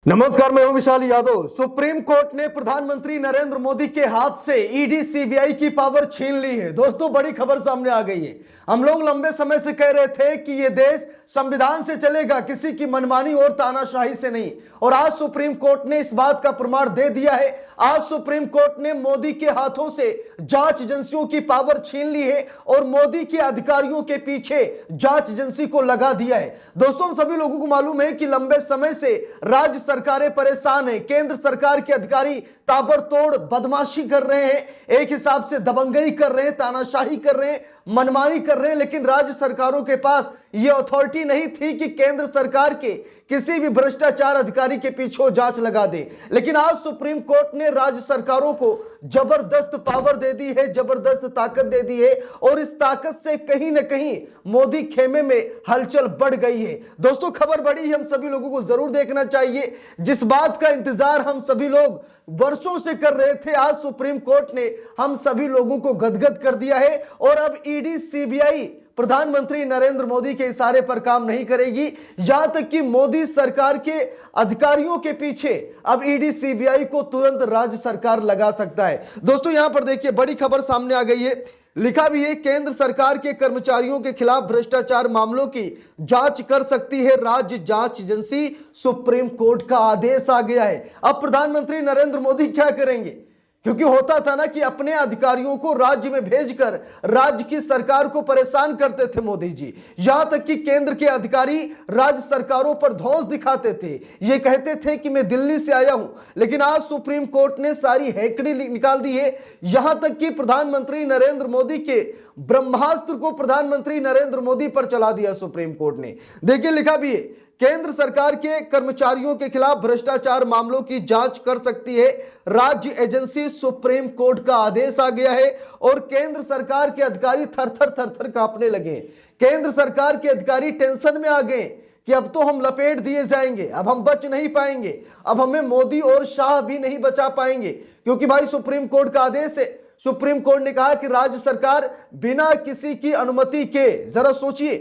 नमस्कार, मैं हूं विशाल यादव। सुप्रीम कोर्ट ने प्रधानमंत्री नरेंद्र मोदी के हाथ से ईडी सीबीआई की पावर छीन ली है। दोस्तों, बड़ी खबर सामने आ गई है। हम लोग लंबे समय से कह रहे थे कि यह देश संविधान से चलेगा, किसी की मनमानी और तानाशाही से नहीं, और आज सुप्रीम कोर्ट ने इस बात का प्रमाण दे दिया है। आज सुप्रीम कोर्ट ने मोदी के हाथों से जांच एजेंसियों की पावर छीन ली है और मोदी के अधिकारियों के पीछे जांच एजेंसी को लगा दिया है। दोस्तों, हम सभी लोगों को मालूम है कि लंबे समय से राज्य सरकारें परेशान हैं। केंद्र सरकार के अधिकारी ताबड़तोड़ बदमाशी कर रहे हैं, एक हिसाब से दबंगई कर रहे हैं, तानाशाही कर रहे हैं, मनमानी कर रहे हैं, लेकिन राज्य सरकारों के पास यह अथॉरिटी नहीं थी कि केंद्र सरकार के किसी भी भ्रष्टाचार अधिकारी के पीछे जांच लगा दे। लेकिन आज सुप्रीम कोर्ट ने राज्य सरकारों को जबरदस्त पावर दे दी है, जबरदस्त ताकत दे दी है, और इस ताकत से कहीं ना कहीं मोदी खेमे में हलचल बढ़ गई है। दोस्तों, खबर बड़ी है, हम सभी लोगों को जरूर देखना चाहिए। जिस बात का इंतजार हम सभी लोग वर्षों से कर रहे थे, आज सुप्रीम कोर्ट ने हम सभी लोगों को गदगद कर दिया है। और अब ईडी सीबीआई प्रधानमंत्री नरेंद्र मोदी के इशारे पर काम नहीं करेगी, यहां तक कि मोदी सरकार के अधिकारियों के पीछे अब ईडी सीबीआई को तुरंत राज्य सरकार लगा सकता है। दोस्तों, यहां पर देखिए, बड़ी खबर सामने आ गई है। लिखा भी है, केंद्र सरकार के कर्मचारियों के खिलाफ भ्रष्टाचार मामलों की जांच कर सकती है राज्य जांच एजेंसी। सुप्रीम कोर्ट का आदेश आ गया है। अब प्रधानमंत्री नरेंद्र मोदी क्या करेंगे? क्योंकि होता था ना कि अपने अधिकारियों को राज्य में भेजकर राज्य की सरकार को परेशान करते थे मोदी जी। यहां तक कि केंद्र के अधिकारी राज्य सरकारों पर धौंस दिखाते थे, ये कहते थे कि मैं दिल्ली से आया हूं। लेकिन आज सुप्रीम कोर्ट ने सारी हैकड़ी निकाल दी है। यहां तक कि प्रधानमंत्री नरेंद्र मोदी के ब्रह्मास्त्र को प्रधानमंत्री नरेंद्र मोदी पर चला दिया सुप्रीम कोर्ट ने। देखिए, लिखा भी है, केंद्र सरकार के कर्मचारियों के खिलाफ भ्रष्टाचार मामलों की जांच कर सकती है राज्य एजेंसी। सुप्रीम कोर्ट का आदेश आ गया है और केंद्र सरकार के अधिकारी थर थर थर थर कांपने लगे। केंद्र सरकार के अधिकारी टेंशन में आ गए कि अब तो हम लपेट दिए जाएंगे, अब हम बच नहीं पाएंगे, अब हमें मोदी और शाह भी नहीं बचा पाएंगे। क्योंकि भाई, सुप्रीम कोर्ट का आदेश है। सुप्रीम कोर्ट ने कहा कि राज्य सरकार बिना किसी की अनुमति के, जरा सोचिए,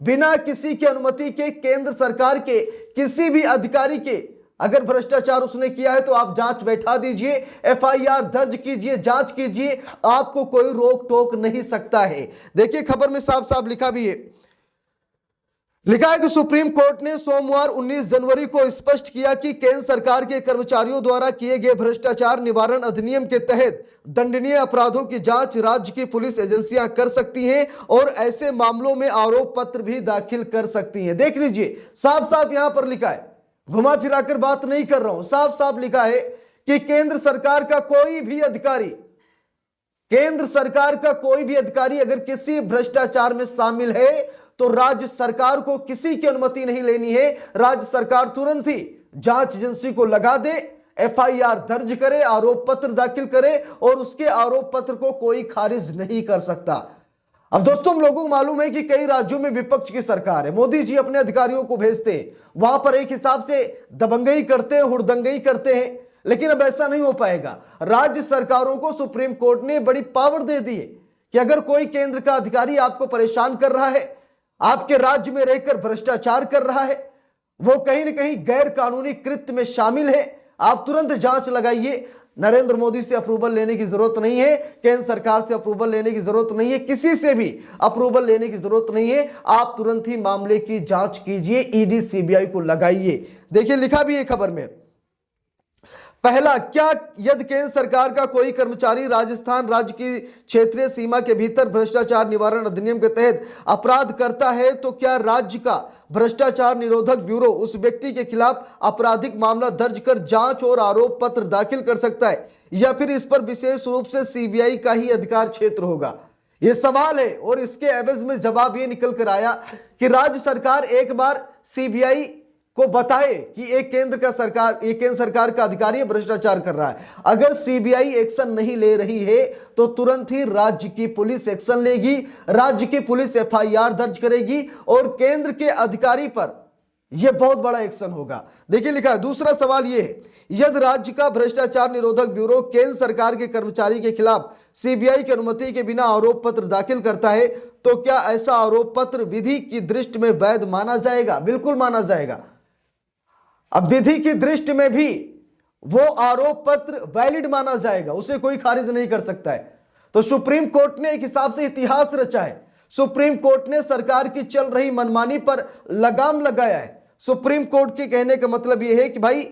बिना किसी की अनुमति के केंद्र सरकार के किसी भी अधिकारी के अगर भ्रष्टाचार उसने किया है तो आप जांच बैठा दीजिए, एफआईआर दर्ज कीजिए, जांच कीजिए, आपको कोई रोक टोक नहीं सकता है। देखिए, खबर में साफ साफ लिखा भी है, लिखा है कि सुप्रीम कोर्ट ने सोमवार 19 जनवरी को स्पष्ट किया कि केंद्र सरकार के कर्मचारियों द्वारा किए गए भ्रष्टाचार निवारण अधिनियम के तहत दंडनीय अपराधों की जांच राज्य की पुलिस एजेंसियां कर सकती हैं और ऐसे मामलों में आरोप पत्र भी दाखिल कर सकती हैं। देख लीजिए, साफ साफ यहां पर लिखा है, घुमा फिराकर बात नहीं कर रहा हूं, साफ साफ लिखा है कि केंद्र सरकार का कोई भी अधिकारी, केंद्र सरकार का कोई भी अधिकारी अगर किसी भ्रष्टाचार में शामिल है तो राज्य सरकार को किसी की अनुमति नहीं लेनी है। राज्य सरकार तुरंत ही जांच एजेंसी को लगा दे, एफआईआर दर्ज करे, आरोप पत्र दाखिल करे और उसके आरोप पत्र को कोई खारिज नहीं कर सकता। अब दोस्तों, हम लोगों को मालूम है कि कई राज्यों में विपक्ष की सरकार है, मोदी जी अपने अधिकारियों को भेजते हैं, वहां पर एक हिसाब से दबंगई करते हैं, हुड़दंगई करते हैं, लेकिन अब ऐसा नहीं हो पाएगा। राज्य सरकारों को सुप्रीम कोर्ट ने बड़ी पावर दे दी है कि अगर कोई केंद्र का अधिकारी आपको परेशान कर रहा है, आपके राज्य में रहकर भ्रष्टाचार कर रहा है, वो कहीं ना कहीं गैर कानूनी कृत्य में शामिल है, आप तुरंत जांच लगाइए। नरेंद्र मोदी से अप्रूवल लेने की जरूरत नहीं है, केंद्र सरकार से अप्रूवल लेने की जरूरत नहीं है, किसी से भी अप्रूवल लेने की जरूरत नहीं है। आप तुरंत ही मामले की जांच कीजिए, ईडी सीबीआई को लगाइए। देखिए, लिखा भी है खबर में, पहला, क्या यदि केंद्र सरकार का कोई कर्मचारी राजस्थान राज्य की क्षेत्रीय सीमा के भीतर भ्रष्टाचार निवारण अधिनियम के तहत अपराध करता है तो क्या राज्य का भ्रष्टाचार निरोधक ब्यूरो उस व्यक्ति के खिलाफ आपराधिक मामला दर्ज कर जांच और आरोप पत्र दाखिल कर सकता है, या फिर इस पर विशेष रूप से सीबीआई का ही अधिकार क्षेत्र होगा? यह सवाल है और इसके एवज में जवाब यह निकल कर आया कि राज्य सरकार एक बार सीबीआई को बताए कि एक केंद्र सरकार का अधिकारी भ्रष्टाचार कर रहा है। अगर सीबीआई एक्शन नहीं ले रही है तो तुरंत ही राज्य की पुलिस एक्शन लेगी, राज्य की पुलिस एफआईआर दर्ज करेगी और केंद्र के अधिकारी पर यह बहुत बड़ा एक्शन होगा। देखिए, लिखा है, दूसरा सवाल यह है, यदि राज्य का भ्रष्टाचार निरोधक ब्यूरो केंद्र सरकार के कर्मचारी के खिलाफ सीबीआई की अनुमति के बिना आरोप पत्र दाखिल करता है तो क्या ऐसा आरोप पत्र विधि की दृष्टि में वैध माना जाएगा? बिल्कुल माना जाएगा। अब विधि की दृष्टि में भी वो आरोप पत्र वैलिड माना जाएगा, उसे कोई खारिज नहीं कर सकता है। तो सुप्रीम कोर्ट ने एक हिसाब से इतिहास रचा है। सुप्रीम कोर्ट ने सरकार की चल रही मनमानी पर लगाम लगाया है। सुप्रीम कोर्ट के कहने का मतलब यह है कि भाई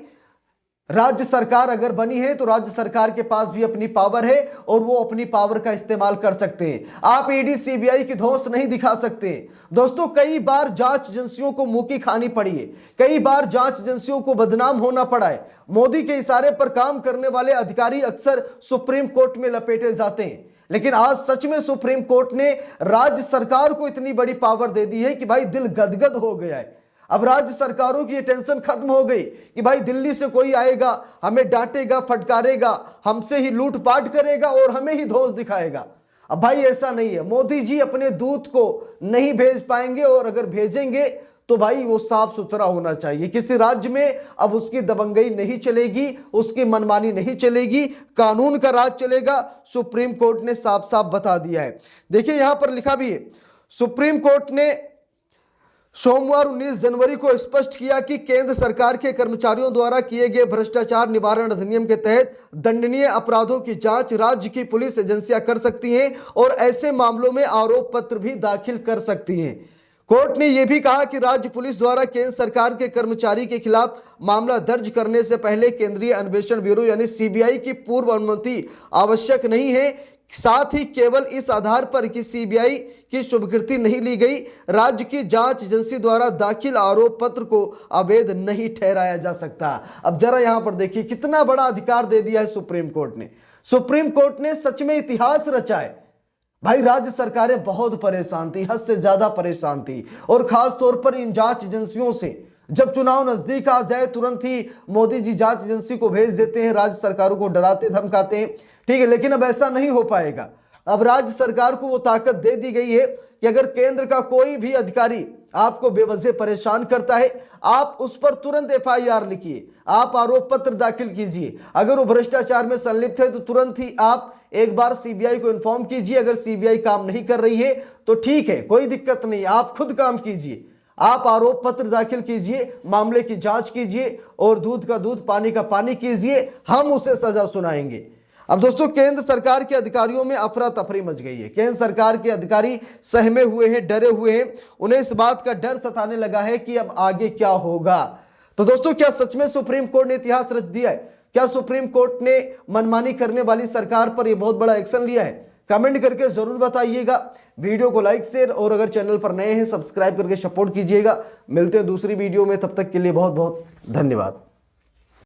राज्य सरकार अगर बनी है तो राज्य सरकार के पास भी अपनी पावर है और वो अपनी पावर का इस्तेमाल कर सकते हैं। आप ईडी सीबीआई की धौंस नहीं दिखा सकते। दोस्तों, कई बार जांच एजेंसियों को मुंह की खानी पड़ी है, कई बार जांच एजेंसियों को बदनाम होना पड़ा है। मोदी के इशारे पर काम करने वाले अधिकारी अक्सर सुप्रीम कोर्ट में लपेटे जाते हैं, लेकिन आज सच में सुप्रीम कोर्ट ने राज्य सरकार को इतनी बड़ी पावर दे दी है कि भाई दिल गदगद हो गया है। अब राज्य सरकारों की ये टेंशन खत्म हो गई कि भाई दिल्ली से कोई आएगा, हमें डांटेगा, फटकारेगा, हमसे ही लूटपाट करेगा और हमें ही धौंस दिखाएगा। अब भाई ऐसा नहीं है। मोदी जी अपने दूत को नहीं भेज पाएंगे और अगर भेजेंगे तो भाई वो साफ सुथरा होना चाहिए। किसी राज्य में अब उसकी दबंगई नहीं चलेगी, उसकी मनमानी नहीं चलेगी, कानून का राज चलेगा। सुप्रीम कोर्ट ने साफ साफ बता दिया है। देखिए यहां पर लिखा भी है, सुप्रीम कोर्ट ने सोमवार 19 जनवरी को स्पष्ट किया कि केंद्र सरकार के कर्मचारियों द्वारा किए गए भ्रष्टाचार निवारण अधिनियम के तहत दंडनीय अपराधों की जांच राज्य की पुलिस एजेंसियां कर सकती हैं और ऐसे मामलों में आरोप पत्र भी दाखिल कर सकती हैं। कोर्ट ने यह भी कहा कि राज्य पुलिस द्वारा केंद्र सरकार के कर्मचारी के खिलाफ मामला दर्ज करने से पहले केंद्रीय अन्वेषण ब्यूरो यानी सीबीआई की पूर्व अनुमति आवश्यक नहीं है। साथ ही केवल इस आधार पर कि सीबीआई की स्वीकृति नहीं ली गई, राज्य की जांच एजेंसी द्वारा दाखिल आरोप पत्र को अवैध नहीं ठहराया जा सकता। अब जरा यहां पर देखिए कितना बड़ा अधिकार दे दिया है सुप्रीम कोर्ट ने। सुप्रीम कोर्ट ने सच में इतिहास रचा है। भाई राज्य सरकारें बहुत परेशान थी, हद से ज्यादा परेशान थी, और खास तौर पर इन जांच एजेंसियों से। जब चुनाव नजदीक आ जाए तुरंत ही मोदी जी जांच एजेंसी को भेज देते हैं, राज्य सरकारों को डराते धमकाते हैं, ठीक है। लेकिन अब ऐसा नहीं हो पाएगा। अब राज्य सरकार को वो ताकत दे दी गई है कि अगर केंद्र का कोई भी अधिकारी आपको बेवजह परेशान करता है, आप उस पर तुरंत एफआईआर लिखिए, आप आरोप पत्र दाखिल कीजिए। अगर वो भ्रष्टाचार में संलिप्त है तो तुरंत ही आप एक बार सीबीआई को इन्फॉर्म कीजिए। अगर सीबीआई काम नहीं कर रही है तो ठीक है, कोई दिक्कत नहीं, आप खुद काम कीजिए, आप आरोप पत्र दाखिल कीजिए, मामले की जांच कीजिए और दूध का दूध पानी का पानी कीजिए, हम उसे सजा सुनाएंगे। अब दोस्तों, केंद्र सरकार के अधिकारियों में अफरा तफरी मच गई है। केंद्र सरकार के अधिकारी सहमे हुए हैं, डरे हुए हैं, उन्हें इस बात का डर सताने लगा है कि अब आगे क्या होगा। तो दोस्तों, क्या सच में सुप्रीम कोर्ट ने इतिहास रच दिया है? क्या सुप्रीम कोर्ट ने मनमानी करने वाली सरकार पर यह बहुत बड़ा एक्शन लिया है? कमेंट करके जरूर बताइएगा। वीडियो को लाइक शेयर और अगर चैनल पर नए हैं सब्सक्राइब करके सपोर्ट कीजिएगा। मिलते हैं दूसरी वीडियो में, तब तक के लिए बहुत बहुत धन्यवाद।